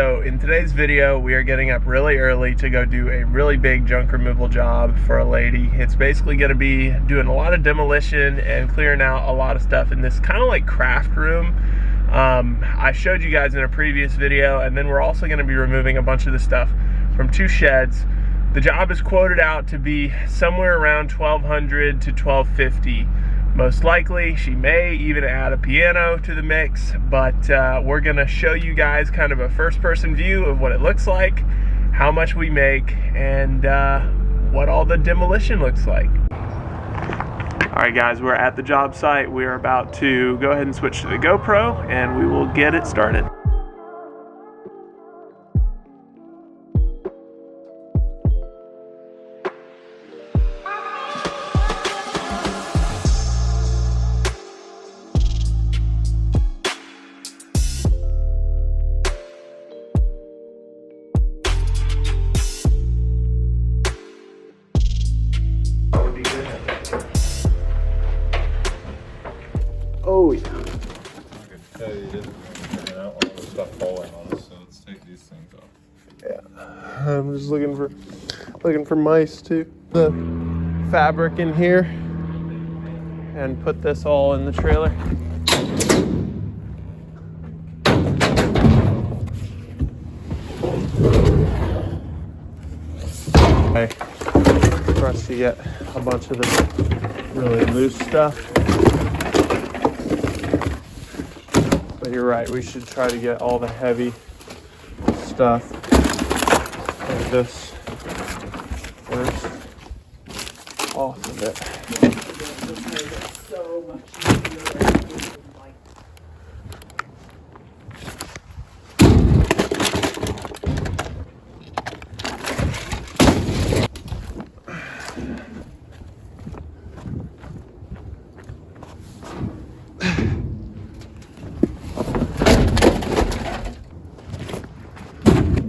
So in today's video, we are getting up really early to go do a really big junk removal job for a lady. It's basically going to be doing a lot of demolition and clearing out a lot of stuff in this kind of like craft room. I showed you guys in a previous video, and then we're also going to be removing a bunch of the stuff from 2 sheds. The job is quoted out to be somewhere around $1,200 to $1,250. Most likely, she may even add a piano to the mix, but we're gonna show you guys kind of a first-person view of what it looks like, how much we make, and what all the demolition looks like. All right, guys, we're at the job site. We are about to go ahead and switch to the GoPro, and we will get it started. Oh yeah. I can tell you didn't figure out all the stuff falling on us, so let's take these things off. Yeah. I'm just looking for mice too. The fabric in here and put this all in the trailer. Okay. For us to get a bunch of this really loose stuff. But you're right, we should try to get all the heavy stuff like this first off of it.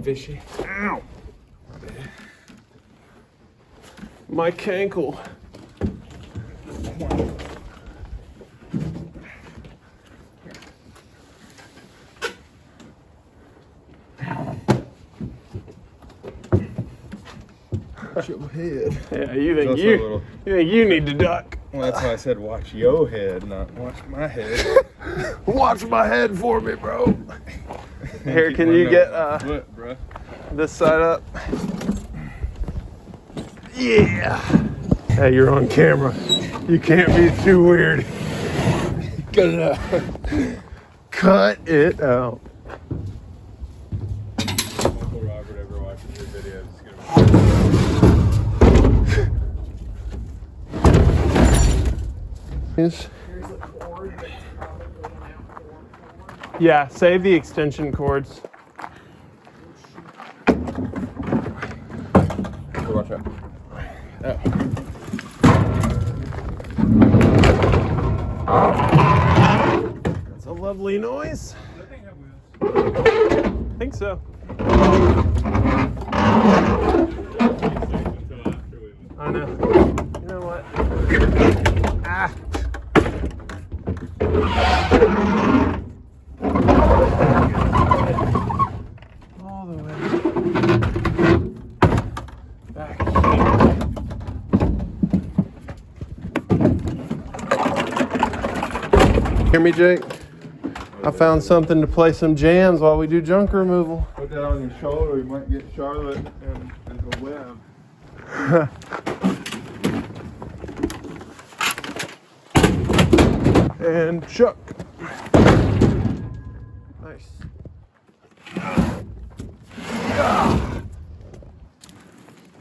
Fishy. Ow! My cankle. Watch your head. Yeah, you think you need to duck. Well, that's why I said watch your head, not watch my head. Watch my head for me, bro. Here, can you get what, bro? This side up? Yeah. Hey, you're on camera. You can't be too weird. Cut it out. Cut it out. Uncle Robert ever watches your videos is gonna Yeah, save the extension cords. watch out. That's a lovely noise. Does that thing have wheels? I think so. I know. You know what? Ah. All the way back here. Hear me, Jake? I found something to play some jams while we do junk removal. Put that on your shoulder, you might get Charlotte and the web. And chuck. Nice.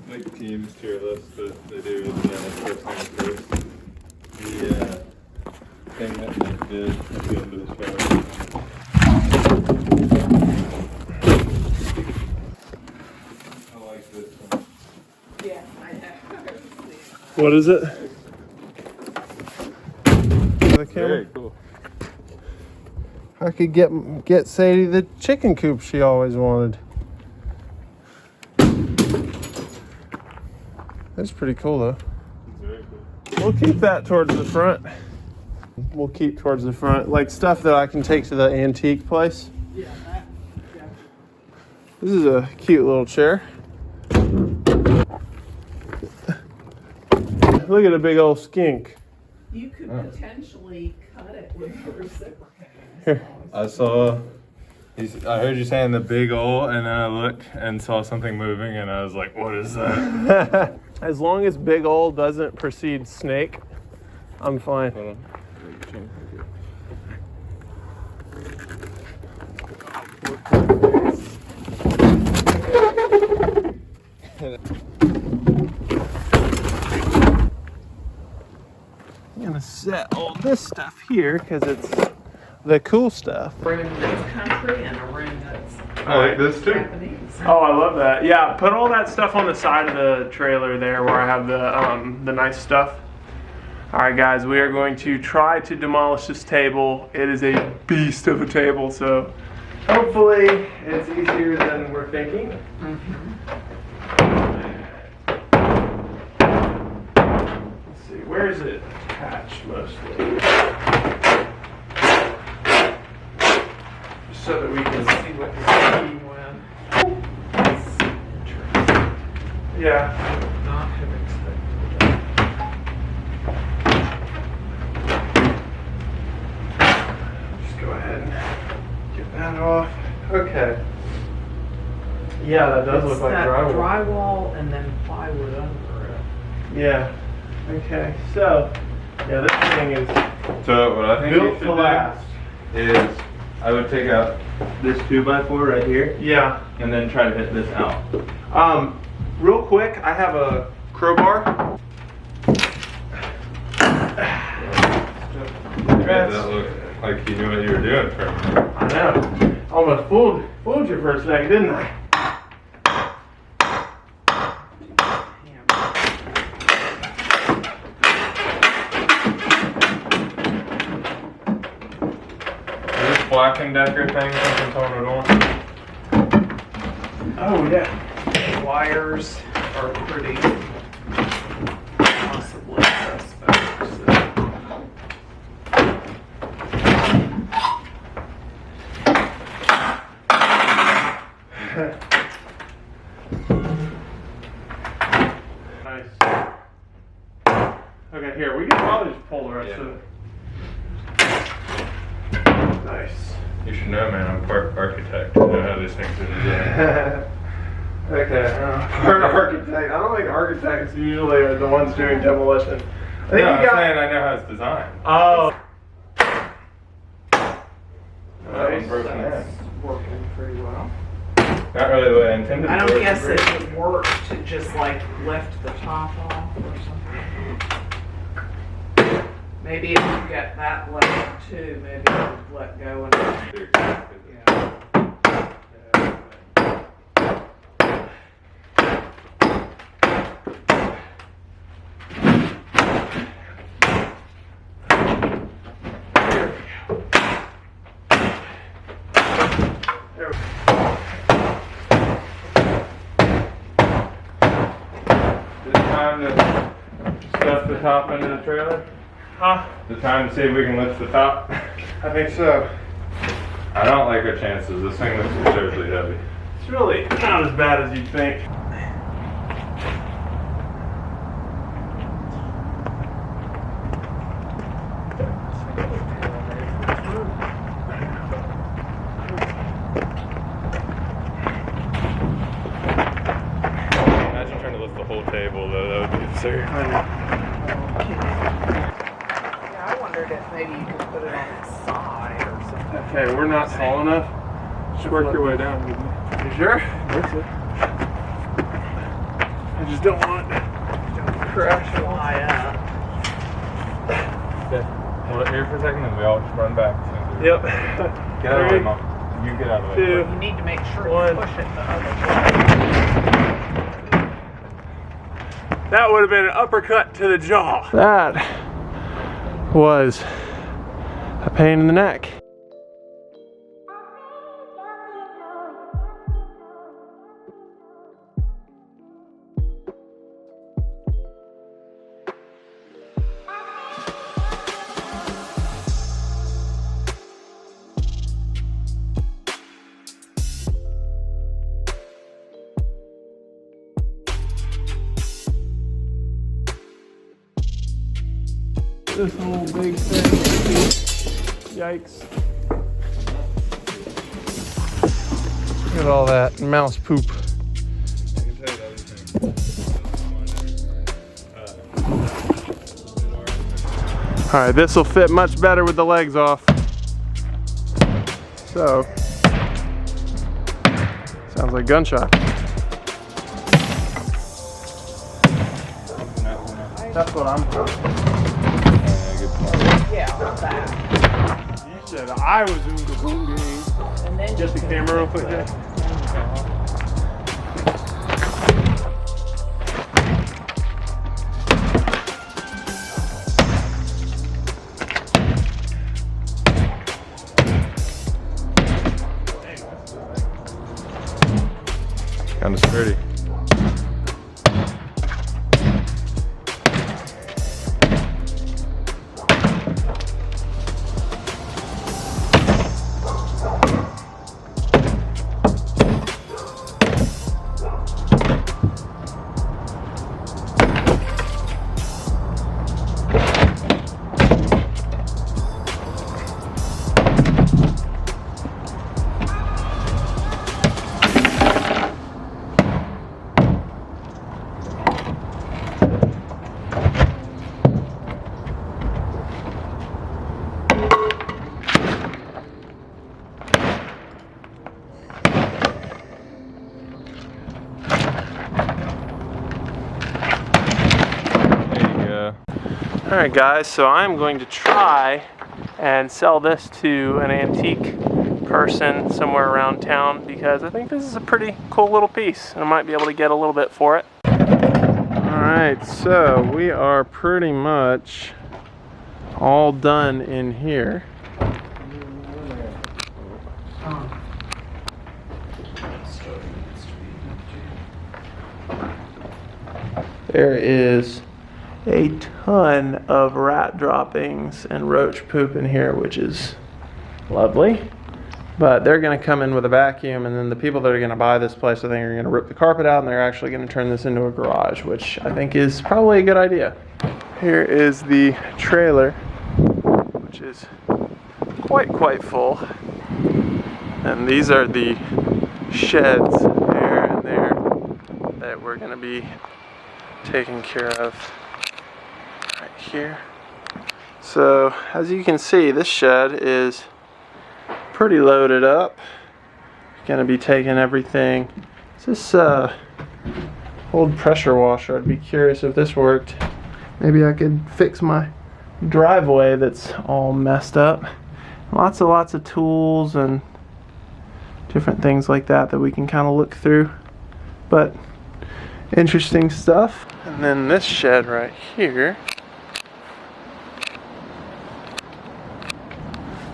Like teams tier list that they do with first thing first. The thing that they did at the end of the show. I like this one. Yeah, I know. What is it? The camera? Very cool. I could get Sadie the chicken coop she always wanted. That's pretty cool though. It's very cool. We'll keep that towards the front. We'll keep towards the front, like stuff that I can take to the antique place. Yeah, that, yeah. This is a cute little chair. Look at a big old skink. You could potentially cut it with a reciprocating. Here. I heard you saying the big O, and then I looked and saw something moving, and I was like, what is that? As long as big ol' doesn't precede snake, I'm fine. Hold on. I'm gonna set all this stuff here because it's the cool stuff. Room that's country and a room that's I like this too. Japanese. Oh, I love that. Yeah, put all that stuff on the side of the trailer there where I have the nice stuff. All right, guys, we are going to try to demolish this table. It is a beast of a table, so hopefully it's easier than we're thinking. Let's see, where is it attached mostly? Just so that we can see what the key went. Yeah, I would not have expected that. Just go ahead and get that off. Okay. Yeah, that does look like that drywall. drywall and then plywood under it. Yeah. Okay. So, yeah, this thing is So what I think you built should to last. do is I would take out this 2x4 right here, Yeah. and then try to hit this out. Real quick, I have a crowbar. Made that look like you knew what you were doing for a minute. I know. Almost fooled you for a second, didn't I? Is this Black & Decker thing something's on it on? Oh, yeah. The wires are pretty possibly suspect. Nice. Okay, here, we can probably just pull the rest of it. Nice. You should know, man, I'm part architect. I know how these things are designed. Okay, part architect. I don't think architects usually are the ones doing demolition. I think No, you I'm got. saying I know how it's designed. Oh. That one's broken in. That's working pretty well. Not really the way I intended I to don't work. guess it would work to just like lift the top off or something. Maybe if you get that left too, maybe it would let go and yeah. Is it time to stuff the top into the trailer? Huh? The time to see if we can lift the top? I think so. I don't like our chances. This thing looks absurdly heavy. It's really not as bad as you'd think. Imagine trying to lift the whole table, though. That would be absurd. Yeah, I wondered if maybe you could put it on its side or something. Okay, we're not tall enough. Just work your way down. You sure? I just don't want to crash. Fly up. Okay. Hold it here for a second, and we all just run back. Yep. Get out of the way, Mom. You get out of the way. Two. You need to make sure One. you push it the other way. That would have been an uppercut to the jaw. That was a pain in the neck. this whole big thing. Yikes. Look at all that mouse poop. I can tell you the other thing. All right, this will fit much better with the legs off. So, sounds like gunshot. That's what I'm talking about. Yeah, that. You said I was Oonga Boonga. And then Just the camera real quick, Jay. Kind of sturdy. Alright guys, so I'm going to try and sell this to an antique person somewhere around town because I think this is a pretty cool little piece and I might be able to get a little bit for it. Alright, so we are pretty much all done in here. There is a ton of rat droppings and roach poop in here, which is lovely. But they're going to come in with a vacuum, and then the people that are going to buy this place, I think, are going to rip the carpet out, and they're actually going to turn this into a garage, which I think is probably a good idea. Here is the trailer, which is quite full. And these are the sheds there and there that we're going to be taking care of right here. So as you can see, this shed is pretty loaded up. Gonna be taking everything. Is this old pressure washer? I'd be curious if this worked. Maybe I could fix my driveway that's all messed up. Lots of tools and different things like that we can kind of look through. But interesting stuff. And then this shed right here,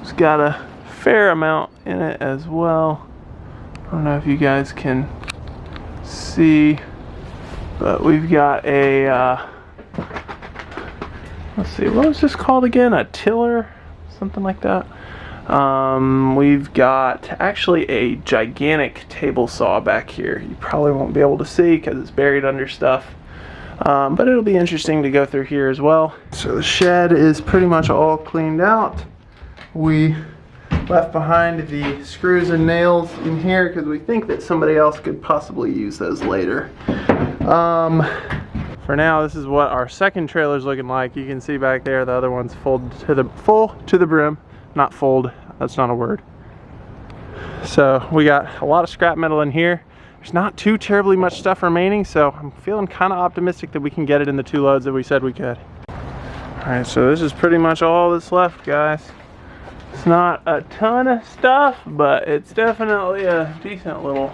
it's got a fair amount in it as well. I don't know if you guys can see, but we've got a let's see, what was this called again? A tiller, something like that. We've got actually a gigantic table saw back here. You probably won't be able to see because it's buried under stuff, but it'll be interesting to go through here as well. So the shed is pretty much all cleaned out. We left behind the screws and nails in here because we think that somebody else could possibly use those later. For now, this is what our second trailer is looking like. You can see back there, the other one's full to the brim. Not fold, that's not a word. So we got a lot of scrap metal in here. There's not too terribly much stuff remaining, so I'm feeling kind of optimistic that we can get it in the 2 loads that we said we could. Alright, so this is pretty much all that's left, guys. It's not a ton of stuff, but it's definitely a decent little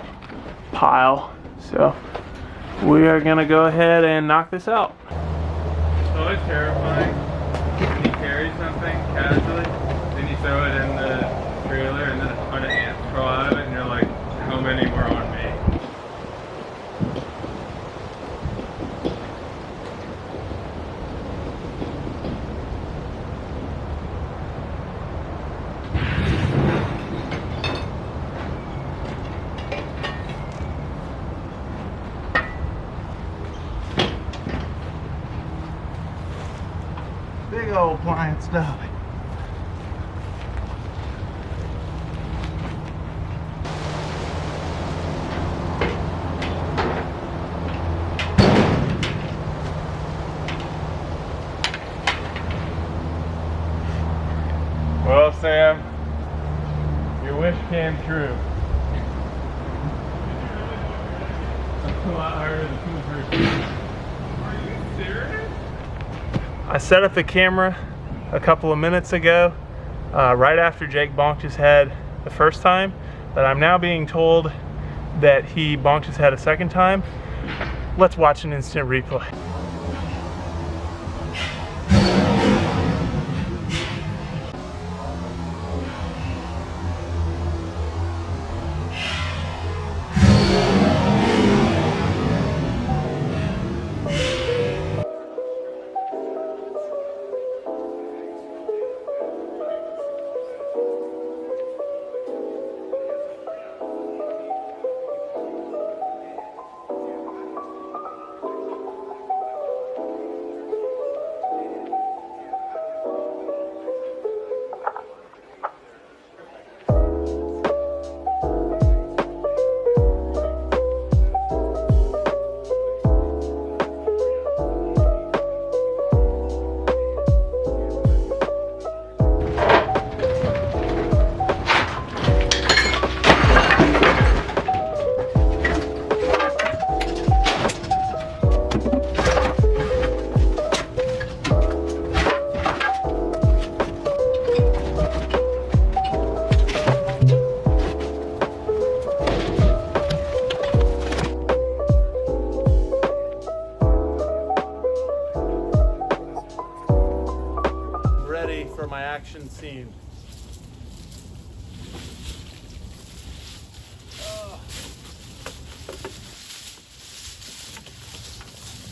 pile. So we are gonna go ahead and knock this out. It's always terrifying when you carry something casually, then you throw it in the trailer, and then a ton of ants crawl out of it, and you're like, how many were on me? Big old appliance dog. Well, Sam, your wish came true. That's a lot harder than the first one. Are you serious? I set up the camera a couple of minutes ago, right after Jake bonked his head the first time, but I'm now being told that he bonked his head a second time. Let's watch an instant replay. Ready for my action scene.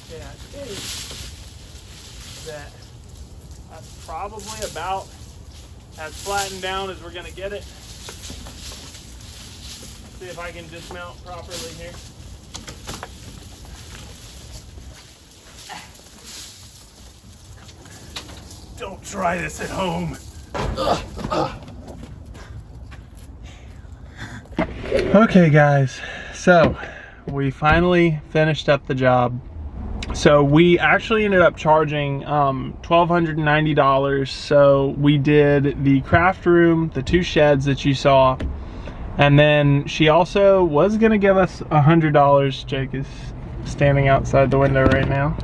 Okay, I think that that's probably about as flattened down as we're gonna get it. See if I can dismount properly here. Don't try this at home. Okay guys, so we finally finished up the job. So we actually ended up charging $1,290. So we did the craft room, the 2 sheds that you saw, and then she also was gonna give us $100. Jake is standing outside the window right now,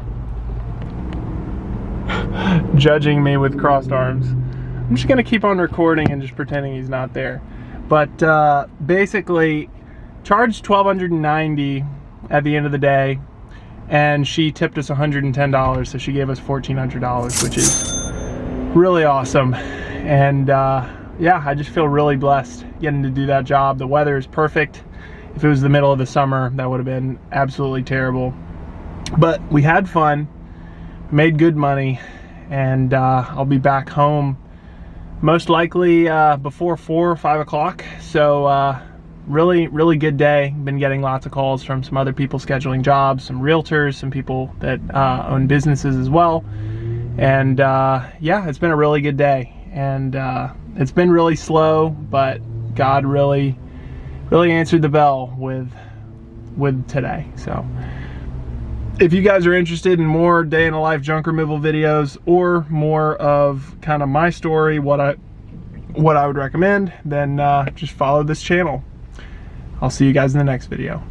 judging me with crossed arms. I'm just gonna keep on recording and just pretending he's not there. But basically charged $1,290 at the end of the day, and she tipped us $110, so she gave us $1,400, which is really awesome. And yeah, I just feel really blessed getting to do that job. The weather is perfect. If it was the middle of the summer, that would have been absolutely terrible. But we had fun, made good money, and I'll be back home most likely before 4 or 5 o'clock. So really good day. Been getting lots of calls from some other people scheduling jobs, some realtors, some people that own businesses as well. And yeah, it's been a really good day. And it's been really slow, but God really answered the bell with today. So if you guys are interested in more day in a life junk removal videos, or more of kind of my story, what I would recommend, then just follow this channel. I'll see you guys in the next video.